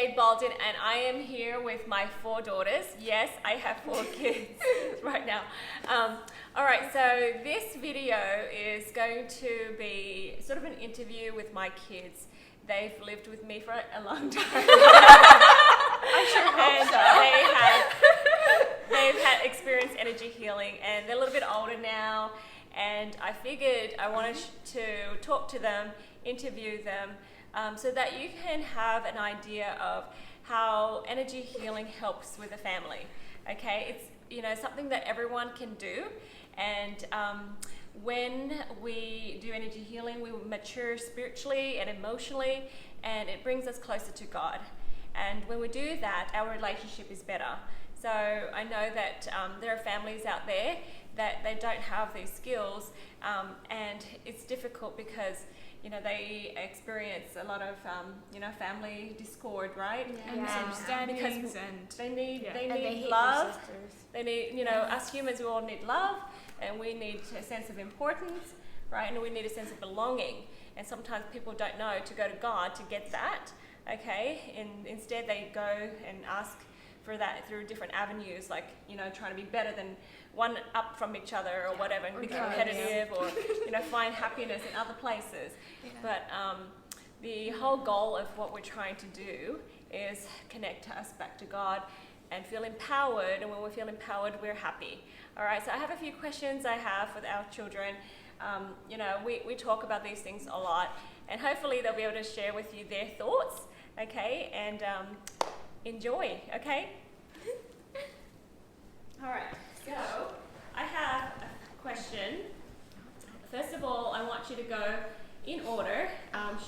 Jade Bolden, and I am here with my 4 daughters. Yes, I have 4 kids right now. All right, so this video is going to be sort of an interview with my kids. They've lived with me for a long time. I sure hope so. They've had experienced energy healing, and they're a little bit older now. And I figured I wanted to talk to them, interview them, so that you can have an idea of how energy healing helps with a family. Okay, it's something that everyone can do, and when we do energy healing, we mature spiritually and emotionally, and it brings us closer to God. And when we do that, our relationship is better. So I know that there are families out there that they don't have these skills, and it's difficult because they experience a lot of family discord, right? And misunderstandings, because and they need they love. They need us humans, we all need love, and we need a sense of importance, right? And we need a sense of belonging. And sometimes people don't know to go to God to get that. Okay, and instead they go and ask for that through different avenues, like trying to be better than one up from each other or whatever, and be competitive, or find happiness in other places. Yeah. But the whole goal of what we're trying to do is connect us back to God and feel empowered. And when we feel empowered, we're happy. All right. So I have a few questions I have with our children. We talk about these things a lot, and hopefully they'll be able to share with you their thoughts. Okay, and enjoy. Okay. All right. So I have a question. First of all, I want you to go in order.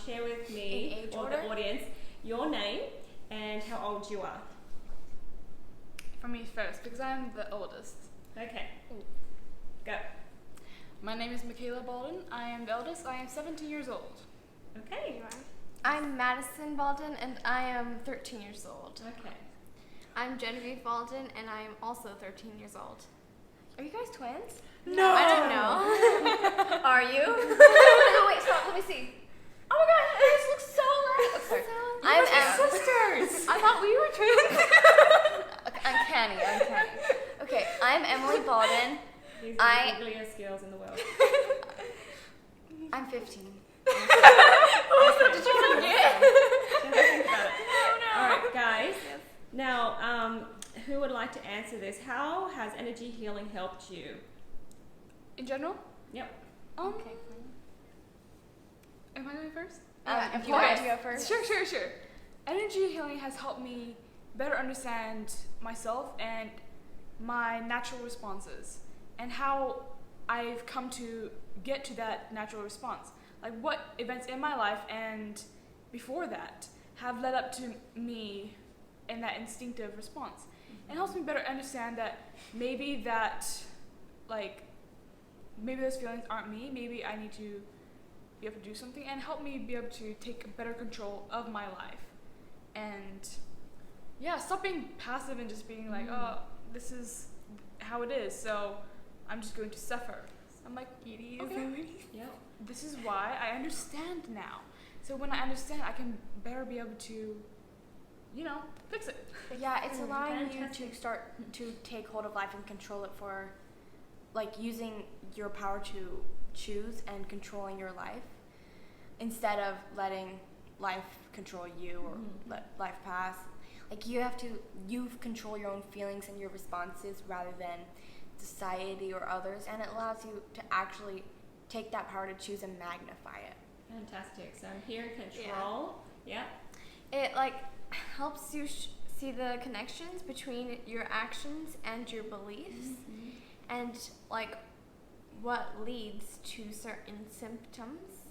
Share with me or the audience your name and how old you are. For me first, because I'm the oldest. Okay. Go. My name is Michaela Bolden. I am the eldest. I am 17 years old. Okay. I'm Madison Bolden, and I am 13 years old. Okay. I'm Genevieve Bolden, and I am also 13 years old. Are you guys twins? No. I don't know. Are you? No, wait, stop. Let me see. Oh my god, you guys look so alike. I'm sisters. I thought we were twins. Uncanny. Okay, I'm Emily Bolden. These are the ugliest girls in the world. I'm 15. Did you forget? Think about it. Oh no. All right, guys. Now, who would like to answer this? How has energy healing helped you? In general? Yep. Okay. Am I going first? If you want to go first. Sure. Energy healing has helped me better understand myself and my natural responses, and how I've come to get to that natural response. Like what events in my life and before that have led up to me in that instinctive response. It helps me better understand that maybe those feelings aren't me. Maybe I need to be able to do something, and help me be able to take better control of my life. And stop being passive and just being like, oh, this is how it is, so I'm just going to suffer. I'm like, okay. Yep. This is why I understand now. So when I understand, I can better be able to, fix it. Yeah, it's allowing fantastic. you to start to take hold of life and control it for, using your power to choose and controlling your life instead of letting life control you or let life pass. You control your own feelings and your responses rather than society or others, and it allows you to actually take that power to choose and magnify it. Fantastic. So here, control. Yeah. It helps you see the connections between your actions and your beliefs, and what leads to certain symptoms.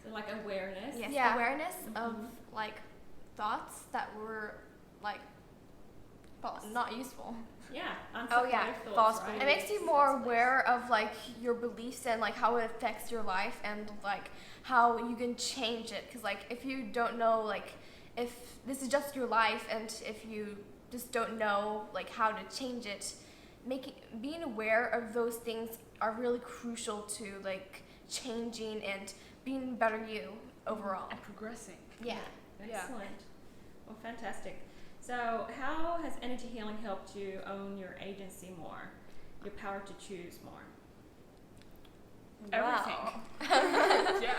So awareness. Yes. Yeah. Awareness of thoughts that were false, not useful. Yeah. False. Right? It makes you more aware of your beliefs and how it affects your life, and how you can change it. Because if you don't know if this is just your life, and if you just don't know how to change it, being aware of those things are really crucial to changing and being better you overall. And progressing. Yeah. Excellent. Well, fantastic. So, how has energy healing helped you own your agency more, your power to choose more? Everything. Wow. Yeah.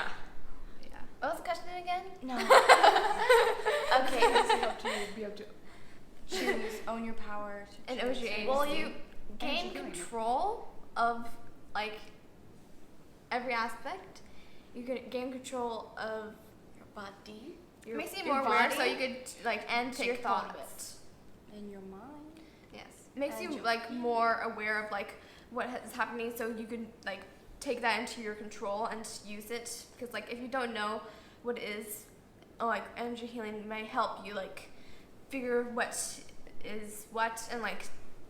What was the question again? No. Okay, this is up to you. Be up to Choose, own your power. To And choose. it was your agency. Well, Well, you gain Energy healing. control of like every aspect. You could gain control of your body your, makes you your more aware, body so you could like and to take your thought of thoughts it. and your mind. Yes, makes And you your- like more aware of like what is happening, so you can like take that into your control and use it. Because like if you don't know what it is, like energy healing may help you like figure what is what and like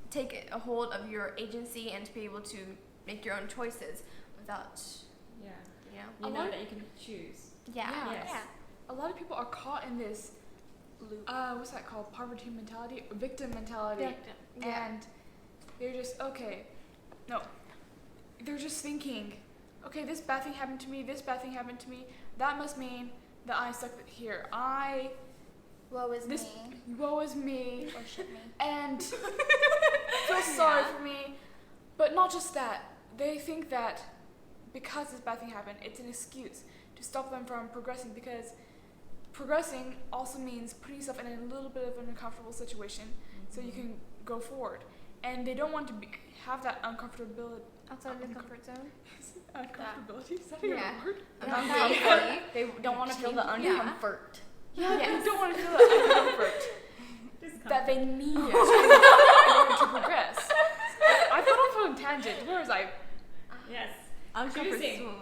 take a hold of your agency and to be able to make your own choices without Yeah. you know. You A know lot- that you can choose. Yeah. Yes. A lot of people are caught in this Loop. what's that called? Poverty mentality, victim mentality, Yeah. and they're just okay. No, they're just thinking, okay, this bad thing happened to me. This bad thing happened to me. That must mean that I'm stuck here. Woe is This- me. Woe is me, Worship me. and feel sorry for me. But not just that. They think that because this bad thing happened, it's an excuse to stop them from progressing, because progressing also means putting yourself in a little bit of an uncomfortable situation so you can go forward. And they don't want to have that uncomfortability. Outside of the comfort zone. Uncomfortability? Is that even Yeah. a word? Uncomfort. They don't want to feel the Yeah. uncomfort. Yeah, Yes. they don't want to feel that uncomfort Just that they comfort. need in order to progress. I've gone off on a tangent. Where was I? Yes. Choosing. Choosing.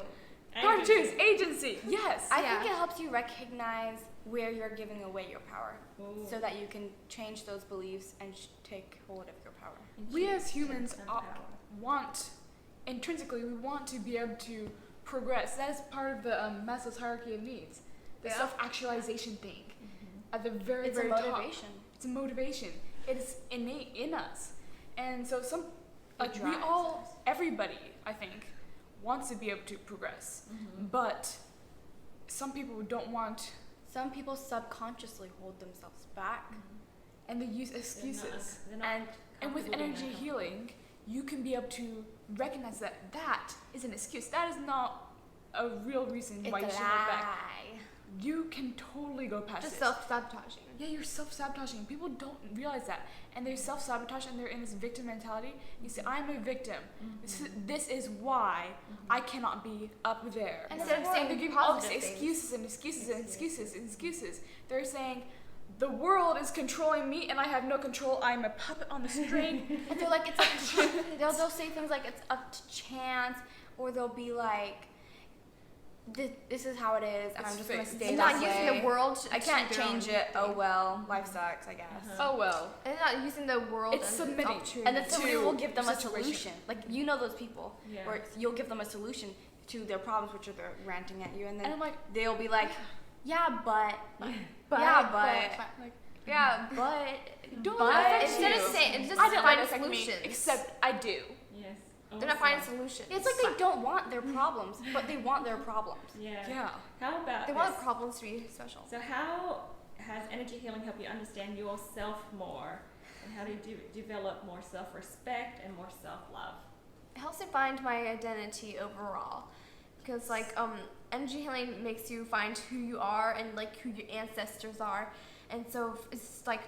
Power to Agency. choose, agency. Yes. I Yeah. think it helps you recognize where you're giving away your power, Ooh. so that you can change those beliefs and take hold of your power. And We choose as humans and are- power. want, intrinsically, we want to be able to progress. That is part of the Maslow's hierarchy of needs, the Yeah. self-actualization thing. Mhm. At the very, It's a very top. motivation. It's a motivation. It is innate in us, and so like we drives all, us. everybody, I think, wants to be able to progress, Mhm. but some people don't want, Some people subconsciously hold themselves back. and they use They're excuses. not And with comfortable being energy uncomfortable. healing, you can be able to recognize that that is an excuse. That is not a real reason why you It's a should hold back. lie. You can totally go past Just it. self-sabotaging. Yeah, you're self-sabotaging. People don't realize that, and they self-sabotage, and they're in this victim mentality. You say, "I'm a victim. This is why I cannot be up there." And instead of saying they're giving all these positive things. excuses and excuses and excuses and excuses. They're saying, "The world is controlling me, and I have no control. I'm a puppet on the string." And they're like, it's up to they'll say things like it's up to chance, or they'll be like, this is how it is, and It's I'm just gonna fixed. stay And that not way. using the world. I can't to their change own it. Oh thing. well, life sucks, I guess. Oh well. And not using the world. It's and submitting. opportunity. And then somebody To will give them a situation. solution. Like you know those people, Yeah. or you'll give them a solution to their problems, which are they're ranting at you, and then And I'm like, they'll be like, "Yeah, but, But- yeah, but, like Yeah, but, don't but." let it affect instead you. of saying, it's just I don't find let it affect me, solutions. except I do. Yes. They're not finding Awesome. solutions. It's like they don't want their problems, but they want their problems. Yeah. Yeah. How about They want this? problems to be special. So how has energy healing helped you understand yourself more, and how do you develop more self-respect and more self-love? It helps me find my identity overall, because like energy healing makes you find who you are and like who your ancestors are, and so it's like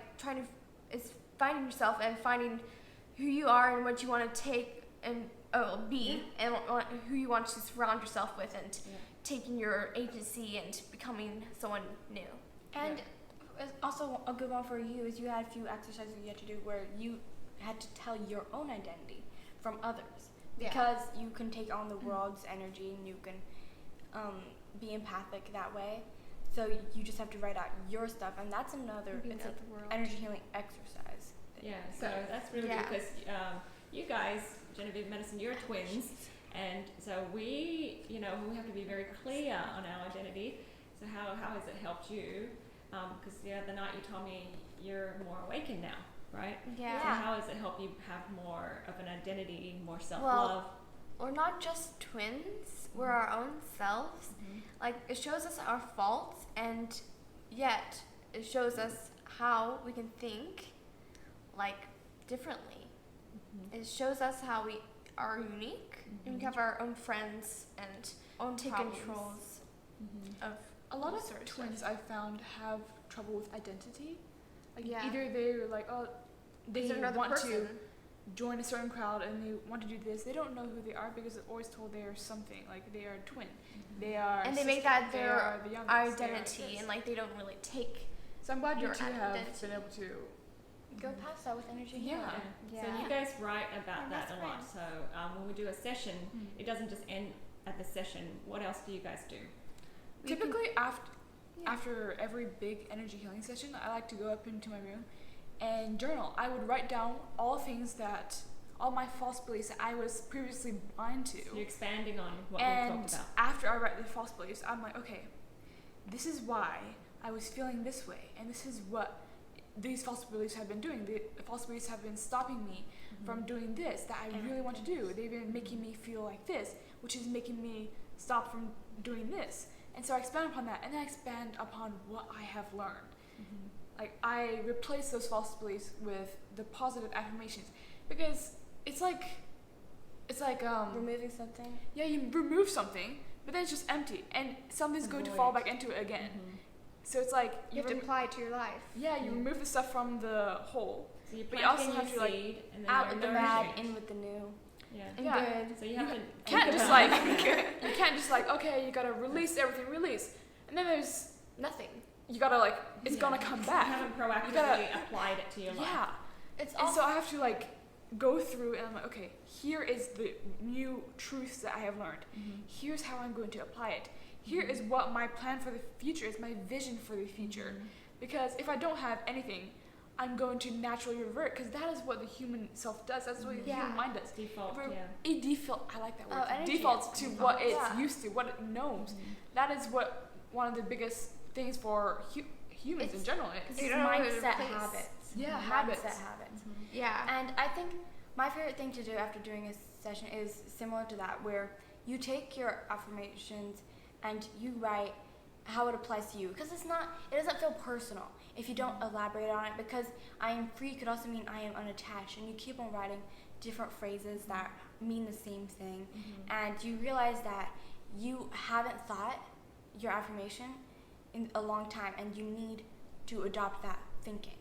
it's finding yourself and finding who you are and what you want to take and be and who you want to surround yourself with, and Yeah. taking your agency and becoming someone new. And also a good one for you is you had a few exercises you had to do where you had to tell your own identity from others, Yeah. because you can take on the world's energy and you can be empathic that way. So you just have to write out your stuff, and that's another Being it's out an the world. energy healing exercise. Yeah, so that's really Yeah. good because you guys, Genevieve, Madison, you're twins, and so we have to be very clear on our identity. So how has it helped you? Because the other night you told me you're more awakened now, right? Yeah. So how has it helped you have more of an identity, more self-love? We're not just twins, we're our own selves. Like, it shows us our faults, and yet it shows us how we can think like differently. It shows us how we are unique and we have our own friends and Own take problems. controls of A lot of sort of twins stuff. I've found have trouble with identity. Like Yeah. either they're like, oh, they Is there another want person? to join a certain crowd and they want to do this. They don't know who they are because they're always told they are something. Like they are a twin. They are. And they make sister, that they their are the youngest, they are identity, this. and like they don't really take. So I'm glad you your two have identity. been able to. Go past that with energy Yeah. healing. So you guys write about And that that's a lot. great. So when we do a session, Mm. it doesn't just end at the session. What else do you guys do? We can- Typically after Yeah. after every big energy healing session, I like to go up into my room and journal. I would write down all my false beliefs that I was previously blind to. So you're expanding on what we And talked about. after I write the false beliefs, I'm like, okay, this is why I was feeling this way, and this is what these false beliefs have been doing. The false beliefs have been stopping me from doing this that I really want to do. They've been making me feel like this, which is making me stop from doing this. And so I expand upon that, and then I expand upon what I have learned. Like I replace those false beliefs with the positive affirmations, because it's like Removing something. yeah, you remove something, but then it's just empty, and something's going to fall back into it again. So it's like You have to apply it to your life. you remove the stuff from the hole. So you're But you also planting have your to, like, seed and then out you're with the nourishing Bad it. in with the new. Yeah. And Yeah. good. So you have to Can't just like you can't just like, okay, you gotta release everything, and then there's Nothing. you gotta like it's gonna come You back. haven't proactively gotta- applied it to your life. Yeah. It's And also so I have to like go through and I'm like, okay, here is the new truths that I have learned. Here's how I'm going to apply it. Here is what my plan for the future is, my vision for the future. Because if I don't have anything, I'm going to naturally revert, because that is what the human self does. That's what the Yeah. human mind does. Default, We're- yeah. It default. I like that word. Oh, energy Defaults is to default. what it's Yeah. used to, what it knows. That is what one of the biggest things for humans in It's- general it's is. You don't know how to mindset replace. habits. Yeah, Mindset habits. habits. Yeah. And I think my favorite thing to do after doing a session is similar to that, where you take your affirmations and you write how it applies to you, because it doesn't feel personal if you don't elaborate on it, because I am free could also mean I am unattached, and you keep on writing different phrases that mean the same thing, and you realize that you haven't thought your affirmation in a long time, and you need to adopt that thinking.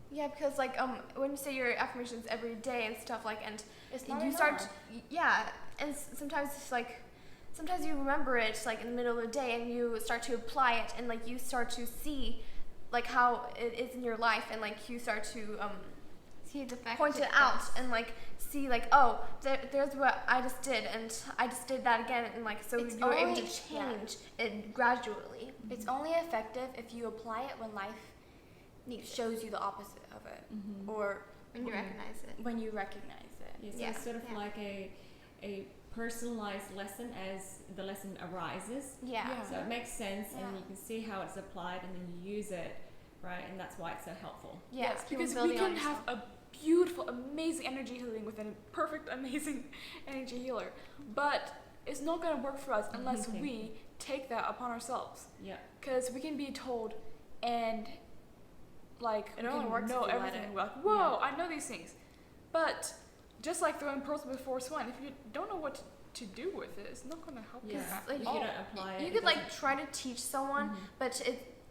Yeah, because like when you say your affirmations every day and stuff like, and It's not you enough. start, and sometimes it's like, sometimes you remember it like in the middle of the day and you start to apply it and like you start to see like how it is in your life and like you start to See the fact point it out and like see like, oh, there's what I just did and I just did that again, and like so It's you're able to only- change it gradually. It's only effective if you apply it when life shows you the opposite of it, or when you recognize it. when you recognize it. Yeah, so Yeah, it's sort of yeah. like a personalized lesson as the lesson arises. Yeah. Yeah. So it makes sense, and Yeah. you can see how it's applied, and then you use it, right? And that's why it's so helpful. Yeah. Yes, because we building on can have a beautiful, amazing energy healing with a perfect, amazing energy healer, but it's not going to work for us unless Thank we take that upon ourselves. Yeah. Because we can be told, and like It we only can works know if you let everything. it. We're like, whoa, I know these things, but just like throwing pearls before swine, if you don't know what to do with it, it's not going to help you Yeah. at like, If all. you don't apply it, You it could like doesn't- try to teach someone, but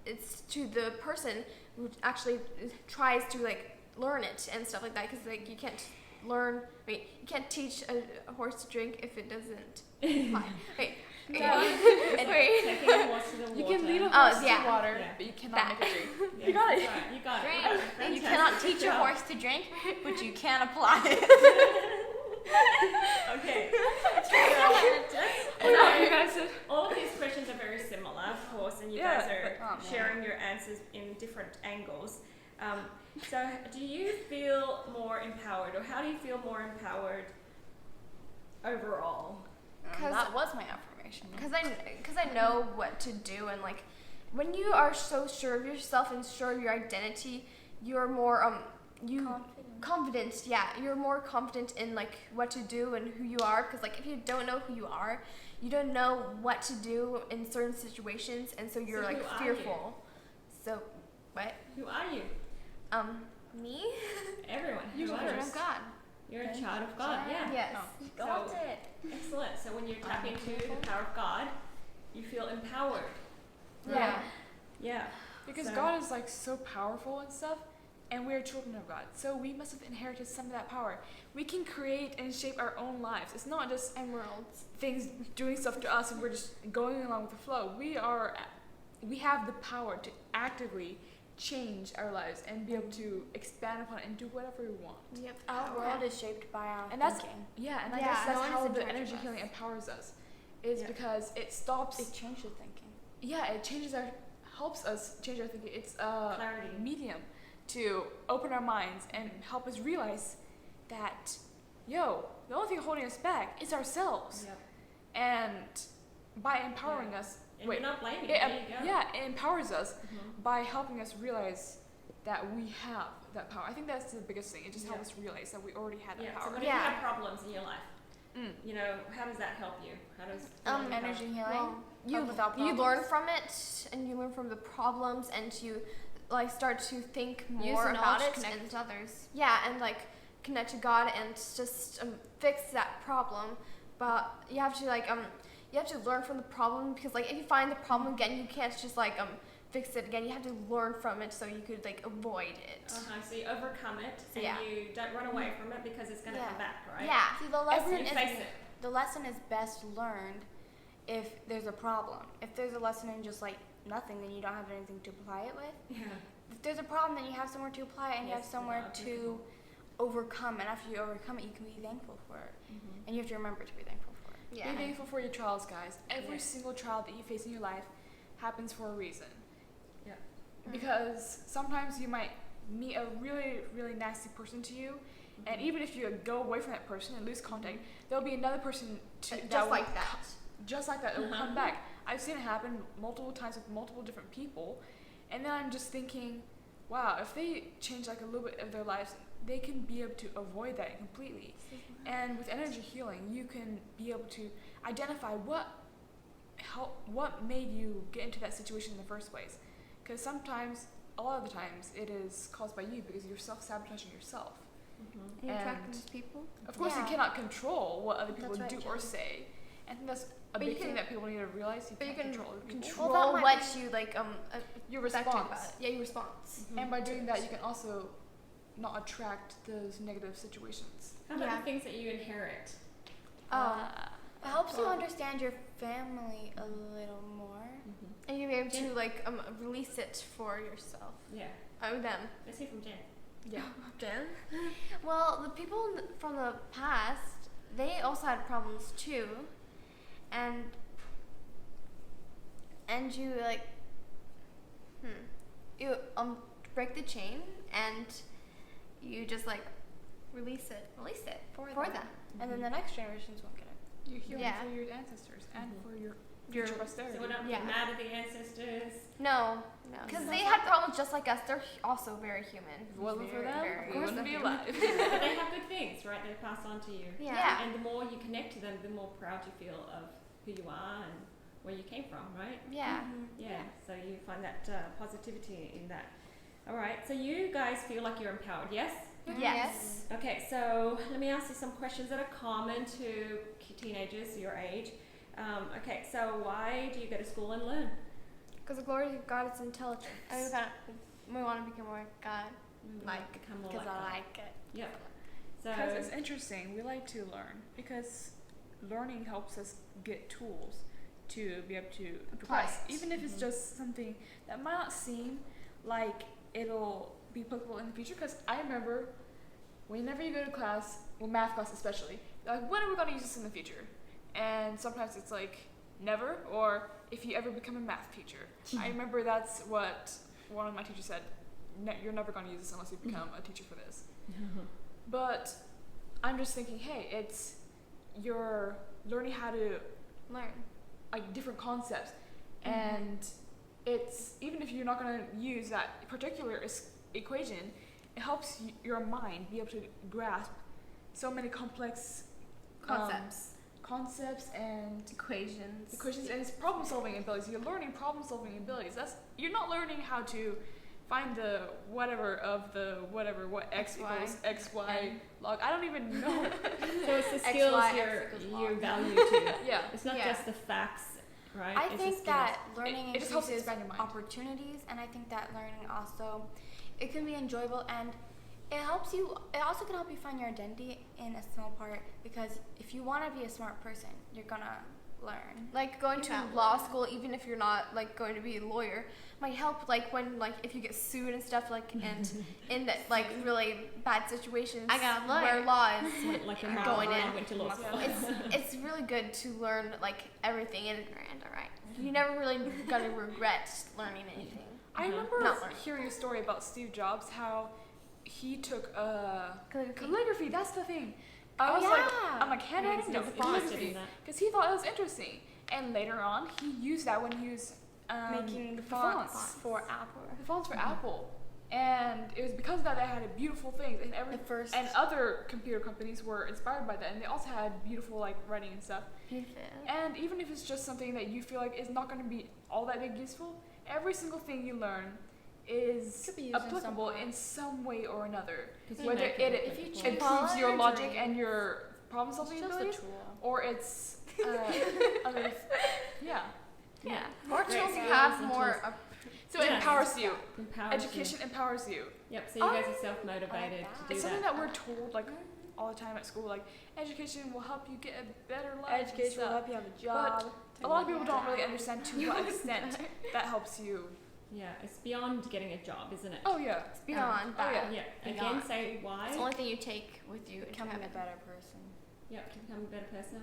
it's to the person who actually tries to like learn it and stuff like that, because like you can't learn. You can't teach a horse to drink if it doesn't fly. Wait. Taking Wait. a horse to the water. You can lead a Oh, horse yeah. to water, Yeah. but you cannot That. make it drink. Yeah, You got it. that's right. You got Great. it. Thank You Fantastic. cannot teach Good your job. horse to drink, but you can apply it. Okay. Yeah, you guys said- All of these questions are very similar, of course, and you Yeah, guys are but- oh, man. sharing your answers in different angles. So, do you feel more empowered, or how do you feel more empowered overall? That was my affirmation. Because I know what to do, and like when you are so sure of yourself and sure of your identity, you're more confident. Yeah, you're more confident in like what to do and who you are. Because like if you don't know who you are, you don't know what to do in certain situations, and so you're So like who are fearful. So What? Who are you? Me? Everyone. You're Who are children you? of God. You're a child of God. Yeah. Yes. Got it. Excellent. So when you tap into the power of God, you feel empowered. Yeah. Yeah. Because So- God is like so powerful and stuff, and we are children of God. So we must have inherited some of that power. We can create and shape our own lives. It's not just And worlds. things doing stuff to us and we're just going along with the flow. We have the power to actively change our lives and be able to expand upon it and do whatever we want. Yep. Our world is shaped by our And that's- thinking. Yeah, and I Yeah, guess no that's one is how in the charge of energy us. healing empowers us. Is Yeah. because it stops. It changes thinking. Yeah, it helps us change our thinking. It's a Clarity. medium to open our minds and help us realize that, the only thing holding us back is ourselves. Yep. And by empowering us, And Wait, you're not blaming. it, There you go. yeah, it empowers us Mhm. by helping us realize that we have that power. I think that's the biggest thing. It just helps us realize that we already had that Yeah. So power. what if you Yeah. have problems in your life? Mm. You know, how does that help you? How does Energy healing. Well, you Help without you problems. learn from it, and you learn from the problems, and you like start to think Use more the about knowledge it, to connect and with others. yeah, and like connect to God and just fix that problem. But you have to you have to learn from the problem, because like if you find the problem again, you can't just fix it again. You have to learn from it so you could like avoid it. So you overcome it, and Yeah. you don't run away from it because it's going to Yeah. come back, right? Yeah. See, the You face it. lesson is best learned if there's a problem. If there's a lesson in just like nothing, then you don't have anything to apply it with. Yeah. If there's a problem, then you have somewhere to apply it and you have Yes, somewhere yeah, to overcome. And after you overcome it, you can be thankful for it. Mhm. And you have to remember to be thankful for it. Yeah. Be thankful for your trials, guys. Every Yeah. single trial that you face in your life happens for a reason. Yeah. Because sometimes you might meet a really, really nasty person to you, and even if you go away from that person and lose contact, there'll be another person Just like that. Just like that, it will Uh-huh. come back. I've seen it happen multiple times with multiple different people, and then I'm just thinking, wow, if they change like a little bit of their lives, they can be able to avoid that completely. And with energy healing, you can be able to identify what made you get into that situation in the first place. Because sometimes, a lot of the times, it is caused by you because you're self-sabotaging yourself. Mhm. And you attract And- these people. Of course, you Yeah. cannot control what other people That's right, do or Jade. say. I think that's a But you big thing can- that people need to realize. You But you can't can control other people. control Well, that might what be- you Your affect you about response. it. Yeah, your response. Mhm. And by doing that, you can also not attract those negative situations. How about Yeah. the things that you inherit? It helps you Well- understand your family a little more. And you'll be able Jen? to release it for yourself. Yeah. Oh, them. Let's hear from Jen. Yeah. Jen? Well, the people from the past, they also had problems too. And you you break the chain and you just release it for them. And then the next generations won't get it. You're healing Yeah. for your ancestors and Mhm. for your Your- future posterity. So we're not Yeah. getting mad at the ancestors. No, because No. they had problems just like us. They're also very human. If it wasn't for Very, them, very we wouldn't be human. alive. But they have good things, right? They pass on to you. Yeah. And the more you connect to them, the more proud you feel of who you are and where you came from, right? Yeah. Yeah. So you find that positivity in that. All right. So you guys feel like you're empowered, yes? Yes. Okay. So let me ask you some questions that are common to teenagers your age. Okay. So why do you go to school and learn? Because the glory of God is intelligence. And we want to become more like God. Like become more Because like I that. like it. Yep. Because So it's interesting. We like to learn because learning helps us get tools to be able to progress. it. Even if it's just something that might not seem like it'll be applicable in the future. Because I remember whenever you go to class, well, math class especially, you're like, when are we going to use this in the future? And sometimes it's like, never, or if you ever become a math teacher. I remember that's what one of my teachers said, you're never going to use this unless you become a teacher for this. But I'm just thinking, hey, you're learning how to Learn. like different concepts, and it's even if you're not going to use that particular equation, it helps your mind be able to grasp so many complex concepts and Equations. and it's problem solving abilities. You're learning problem solving abilities. You're not learning how to find the whatever of the whatever, what x equals xy log. I don't even know. So it's the X, skills Y, X you're equals you log. value too. Yeah. It's not Yeah. just the facts, right? I It's the think skills. that learning It just helps increases expand your mind. opportunities, and I think that learning also, it can be enjoyable, and it helps you. It also can help you find your identity in a small part, because if you want to be a smart person, you're gonna learn. Like going to law school, even if you're not like going to be a lawyer, might help. Like when like if you get sued and stuff, like and in that like really bad situations, I got a lawyer. where law is Went like a going mile in. and went to law school. it's really good to learn like everything, and Miranda, right? you never really gonna regret learning anything. I remember Not learning. hearing a story about Steve Jobs, how he took Calligraphy. calligraphy. That's the thing. Oh, I was yeah. like, I'm like handwriting, He's no, interested in calligraphy, that. because he thought it was interesting. And later on, he used that when he was Making the fonts for Apple. the fonts for Apple, and it was because of that they had a beautiful things, and The first. and other computer companies were inspired by that, and they also had beautiful like writing and stuff. Beautiful. And even if it's just something that you feel like is not going to be all that big useful, every single thing you learn is Could be used in some applicable point. in some way or another. 'Cause you Whether make it If you applicable. change improves your colors logic or- and your problem It's solving just a abilities, tool. or it's other, yeah. Yeah. Or Great tools skills have and more. tools. So it Yeah. empowers you. Empowers Education empowers you. You. Yep. So you guys are self-motivated that. to do It's something that. that we're told like all the time at school. Like education will help you get a better life. and Education will stuff. help you have a job. A lot of people don't really understand to what extent that helps you. Yeah, it's beyond getting a job, isn't it? Oh yeah. It's beyond Oh, that. yeah. Yeah. Again, Beyond. say why. It's the only thing you take with you into Becoming a heaven. better person. Yeah, to become a better person.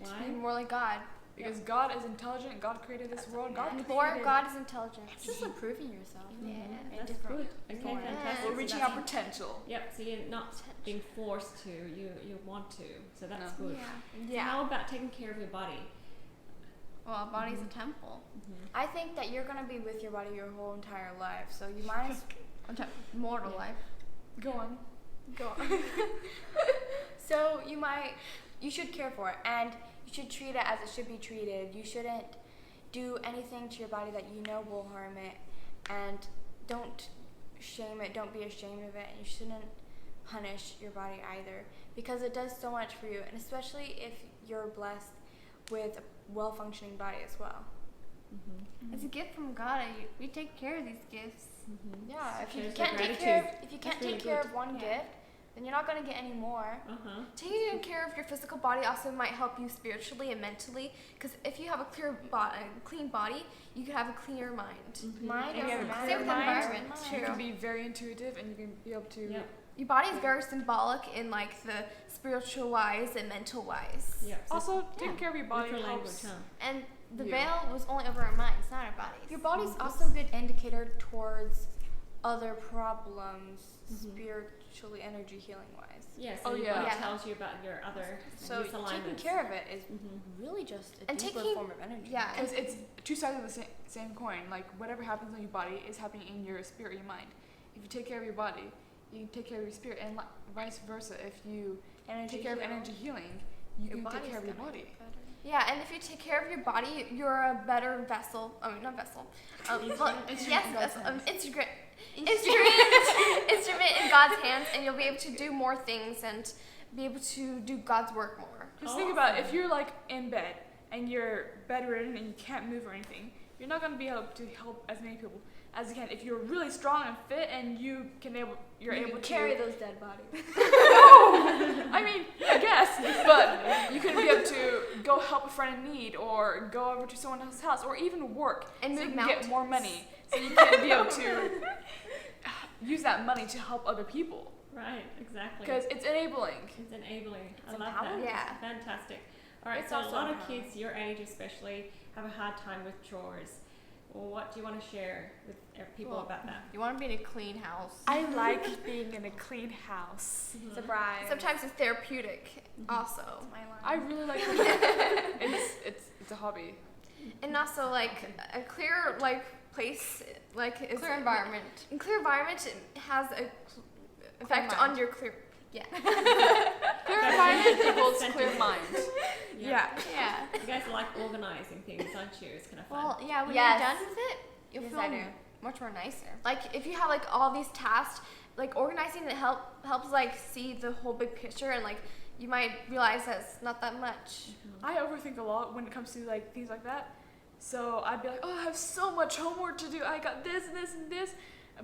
To Why? be more like God. Because God is intelligent. God created this world. God Or created. God is intelligent. It's just improving yourself. Yeah. In That's different good. Okay, forms. fantastic. We're So reaching that's- our potential. Yep. So you're not being forced to. You want to. So that's No. good. Yeah. How about taking care of your body? Well, a body's a temple. I think that you're gonna be with your body your whole entire life, so you might as Mortal life. Go on. go on. So you should care for it, and you should treat it as it should be treated. You shouldn't do anything to your body that you know will harm it, and don't shame it. Don't be ashamed of it, and you shouldn't punish your body either, because it does so much for you, and especially if you're blessed with a well-functioning body as well. It's a gift from God. We take care of these gifts. Yeah, if you Shows can't the take care gratitude. if you can't That's really take care good. of one gift, then you're not gonna get any more. Taking care of your physical body also might help you spiritually and mentally. Because if you have a clean body, you can have a cleaner mind. Mind And over you have a matter. clear mind. Mind. You can be very intuitive, and you can be able to. Yep. Your body is very symbolic in like the spiritual wise and mental wise. Yep. So Also, taking care of your body neutral helps. language, And the You. veil was only over our minds, not our bodies. Your body's also a good indicator towards other problems, spiritually, energy healing wise. Yeah. So Oh, your yeah. body Yeah. tells you about your other So taking misalignments. care of it is Mhm. really just a And deeper taking- form of energy. Yeah, Because it's two sides of the same coin. Like whatever happens on your body is happening in your spirit, your mind. If you take care of your body, you can take care of your spirit, and vice versa. If you take care of energy healing, you can take care of your body. Yeah, and if you take care of your body, you're a better vessel. I mean, not vessel. Instrument in God's hands, and you'll be able to do more things and be able to do God's work more. Just think about it. If you're like in bed and you're bedridden and you can't move or anything, you're not going to be able to help as many people as you can. If you're really strong and fit and you're able to carry those dead bodies. I mean, I guess, but you can be able to go help a friend in need, or go over to someone else's house, or even work And so you move can get mountains. more money, so you can be able to use that money to help other people, Right. Exactly. because it's enabling. It's enabling. I It's love that. empowering. Yeah. Fantastic. All right. It's So a also lot of empowering. kids your age, especially, have a hard time with chores. Well, what do you want to share with people Well, about that? You want to be in a clean house. I like being in a clean house. Surprise. Sometimes it's therapeutic, also, my line. I really like it's a hobby. and also like a clear like place, like it's Clear environment. In clear environment, it has a effect mind. on your clear. Yeah. Clear environment equals clear mind. Yeah. Yeah. You guys like organizing things, aren't you? It's kind of fun. Well, yeah, when Yes. you're done with it, you'll Yes, feel I do. much more nicer. Like if you have like all these tasks, like organizing it helps like see the whole big picture, and like you might realize that it's not that much. I overthink a lot when it comes to like things like that. So I'd be like, oh, I have so much homework to do. I got this, this, and this.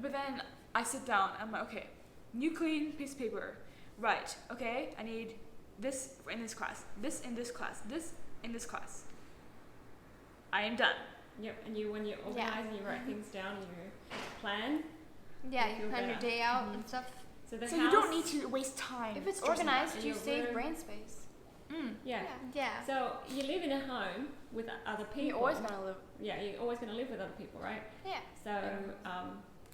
But then I sit down. I'm like, okay, new clean piece of paper. Right. Okay. I need this in this class. This in this class. This in this class. I am done. Yep. And when you organize and you write things down in your plan. Yeah, You you feel plan your better. day out and stuff. So the So house, you don't need to waste time. If it's stressing organized, And you your save room. brain space. Yeah. Yeah. So you live in a home with other people. You're always gonna live. Yeah, you're always going to live with other people, right? Yeah. So,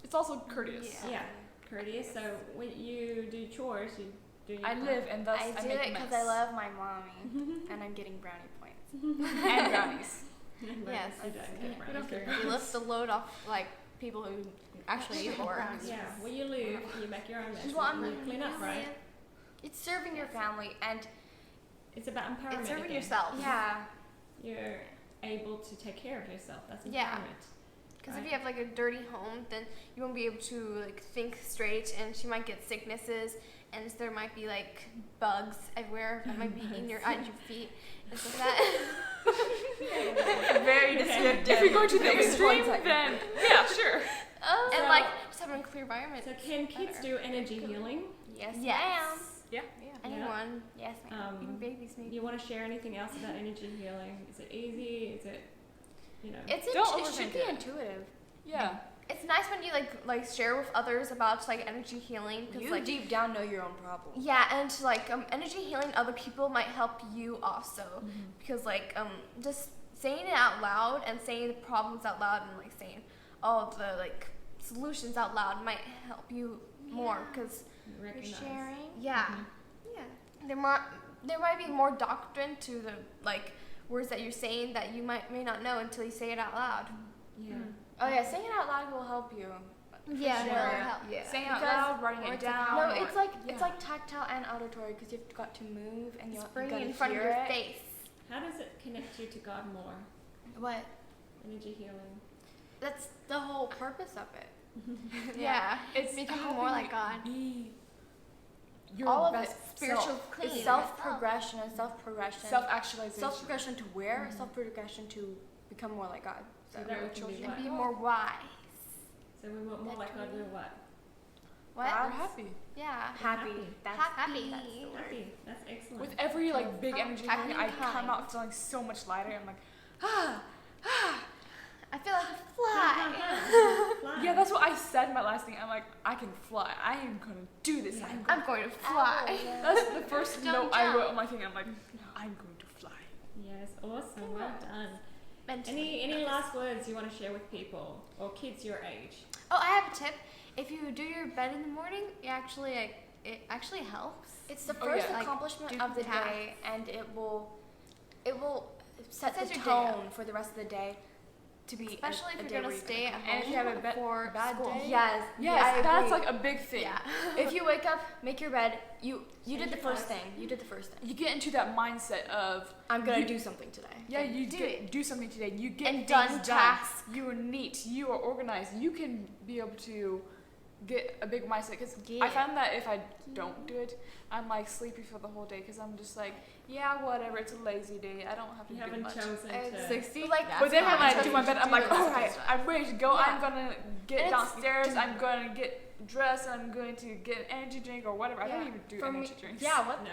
It's also courteous. yeah, courteous. So when you do chores, you do your I part. live and thus I I do make it mess. because I love my mommy, and I'm getting brownie points. and brownies. Yes. You don't get We don't brownies. get You lift the load off like people who actually need work. Yeah, where you live, you make your own mess. Well, I'm you clean up, right? It's serving your family, and It's about empowerment. It's serving again. yourself. yeah, You're able to take care of yourself. That's empowerment. Yeah. Because if you have like a dirty home, then you won't be able to like think straight, and she might get sicknesses, and there might be like bugs everywhere that might be in your at your feet and stuff like that. Very descriptive. If you're going to the That makes extreme, one second. then yeah, sure. And So- like just having a clear environment. So can kids better. do energy healing? yes, Yes. Yeah. Anyone, yes, ma'am. even babies maybe. You want to share anything else about energy healing? Is it easy? Is it, you know? It Don't should overthink be it. intuitive. Yeah. It's nice when you like share with others about like energy healing, because You like deep down know your own problem. yeah, and like energy healing other people might help you also, because like just saying it out loud and saying the problems out loud and like saying all the like solutions out loud might help you more, because You recognize. Sharing. yeah, there might be more doctrine to the like words that you're saying that you may not know until you say it out loud. Yeah. Oh yeah, saying it out loud will help you. Yeah, sure. will help. Yeah. Saying out Because- loud, writing or it it's down. No, or- it's like yeah. it's like tactile and auditory because you've got to move and It's you bringing gotta it in front of hear your it. face. How does it connect you to God more? What? Energy healing. That's the whole purpose of it. Yeah, It's becoming helping more you like God. Be your All of best it. Spiritual self. clean. It's self-progression and self-progression. Self-actualization. Self-progression to where? Self-progression to become more like God. So So, that Very we can be children. what? And be more wise. So we want more like God, we're what? What? God. We're happy. Yeah. happy. Happy. That's Happy. That's the word. Happy. That's excellent. With every like big energy, happy healing, I and come kind. out feeling so much lighter. I'm like, ah. I feel like a fly. Fly. Yeah, that's what I said in my last thing. I'm like, I can fly. I am gonna do this. Yeah. I'm I'm going to fly. That's the first Don't note I jump. wrote on my thing. I'm like, I'm going to fly. Yes, awesome. Well done. Mentally. Any last words you want to share with people or kids your age? Oh, I have a tip. If you do your bed in the morning, it actually helps. It's the Oh, first yeah. Like, accomplishment do of the tasks. day, and it will set Sets the your day up. tone for the rest of the day to be Especially a if day you're where gonna you stay at can home And if you have a for bad school. day? Yes, Yes, I that's agree. like a big thing. Yeah. If you wake up, make your bed. You Change did the your first life. thing. You did the first thing. You get into that mindset of, I'm gonna You- do something today. yeah, you Do do something today. You get And things done done. tasks. You are neat. You are organized. You can be able to get a big mindset. Because I Yeah. found that if I don't do it, I'm like sleepy for the whole day. Because I'm just like, yeah, whatever. It's a lazy day. I don't have to You do haven't much. chosen to. 60. Like, But then when fine. I do my bed, I'm like, Do it. all right, I'm ready to go. Yeah. I'm gonna get And it's- downstairs. I'm gonna get dressed. I'm going to get an energy drink or whatever. I don't Yeah. even do For energy me- drinks. Yeah, what? No.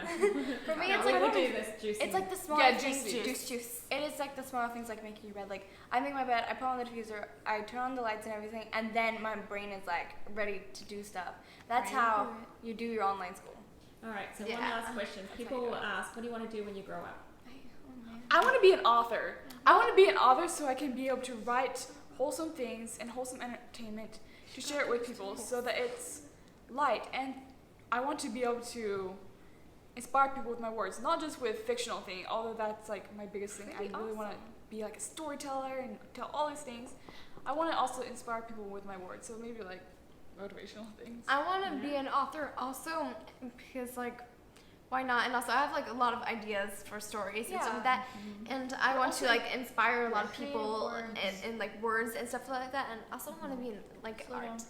For me, No, it's we like would do this juicy. it's like the small Yeah, things. juice. It is like the small things like making your bed. Like I make my bed, I put on the diffuser, I turn on the lights and everything, and then my brain is like ready to do stuff. That's Right. how you do your online school. All right. So Yeah. one last question. That's People how you will do it. ask, "What do you want to do when you grow up?" I want to be an author. I want to be an author so I can be able to write wholesome things and wholesome entertainment to share it with people so that it's light. And I want to be able to inspire people with my words, not just with fictional thing, although that's like my biggest thing. I really want to be like a storyteller and tell all these things. I want to also inspire people with my words, so maybe like motivational things. I want to be an author also, because like why not? And also, I have like a lot of ideas for stories and stuff like Yeah. that, and I want to like inspire a lot of people and like words and stuff like that. And also, I want to be in like art.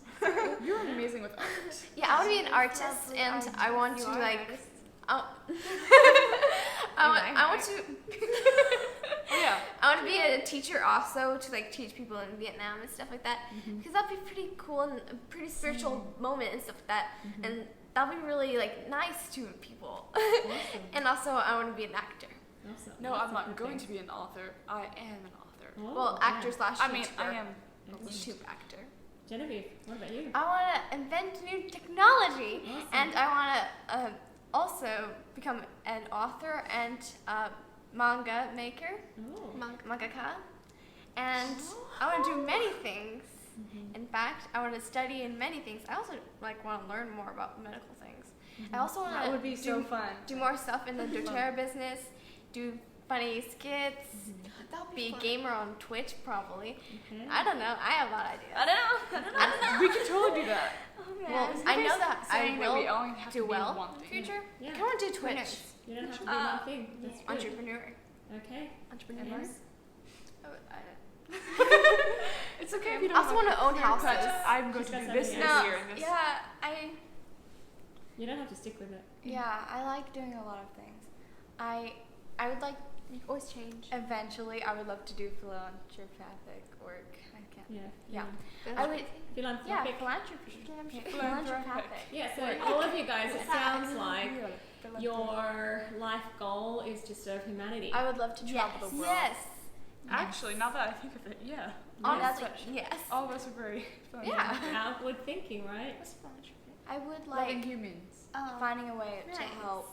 You're amazing with art. Yeah, I want to be an artist, and I want to like. I want to. Oh yeah. I want to be a teacher also to like teach people in Vietnam and stuff like that, because that'd be pretty cool and a pretty spiritual moment and stuff like that, and that'd be really like nice to people. And also, I want to be an actor. Awesome. No, That's I'm a not good going thing. to be an author. I am an author. Oh, Well, yeah. actor slash I mean, YouTuber. I am. Excellent. YouTube actor. Genevieve, what about you? I want to invent new technology, Awesome. and I want to also become an author and manga maker, Oh. mangaka, and I want to do many things. In fact, I want to study in many things. I also like want to learn more about medical things. I also want That to would be so fun. do more stuff in the doTERRA business, do funny skits, That would be a fun. gamer on Twitch probably. Okay. I don't know. I have a lot of ideas. I don't know. We can totally do that. Well, I know that I Saying that we will only have do to be well one in the thing. future. Yeah. I want to do Twitch. You don't have to be one thing. That's good. Entrepreneur. Okay. Entrepreneurs. It's okay if you I don't also want to own but houses. I'm going She's to got do this something this else. year and this. Yeah, You don't have to stick with it. I like doing a lot of things. I would like You can always change. eventually. I would love to do philanthropic work. I can't. Yeah. Yeah. I would. Philanthropic. Philanthropy. Philanthropic. Yeah, so all of you guys, it sounds like your life goal is to serve humanity. I would love to travel the world. Yes. Actually, now that I think of it, yeah. Honestly, yes. All of us are very Yeah. Outward thinking, right? What's philanthropy? I would loving like humans. finding a way to Nice. help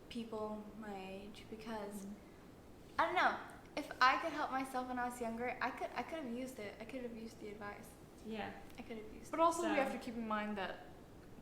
people my age because I don't know. If I could help myself when I was younger, I could have used it. I could have used the advice. Yeah. I could have used But also, So- we have to keep in mind that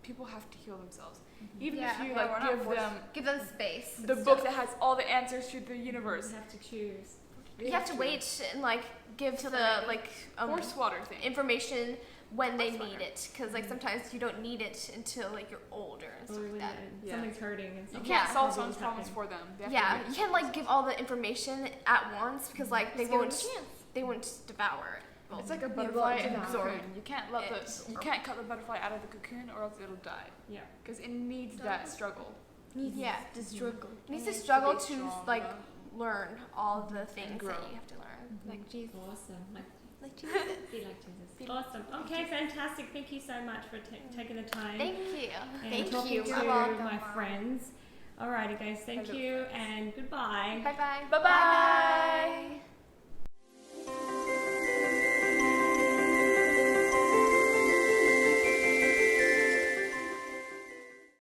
people have to heal themselves. Even Yeah. if you Yeah, like we're not give forced- them Give them space. the book that has all the answers to the universe, You have to choose. You have to wait and like give Till the they're like horse water thing. information when they Horse need water. it, because like sometimes you don't need it until like you're older and Or stuff like when that. Yeah. something's hurting and You something. can't Yeah. solve someone's problems for them. They have to Yeah, wait. you can't like give all the information at once because like they Let's give won't them a chance. they won't devour it. Well, It's like a well, butterfly in a devour. cocoon. You can't let It- you can't cut the butterfly out of the cocoon or else it'll die. Yeah. Because it needs that struggle. yeah, to struggle. it needs It to struggle be to strong. like learn all the things grow. that you have to learn. Like Jesus. Awesome. Like Jesus. Be like Jesus. Awesome. Okay, fantastic. Thank you so much for taking the time Thank you. and Thank talking you. to You're welcome, my Mom. friends. Alrighty, guys. Thank Hello, you friends. and goodbye. Bye bye. Bye bye.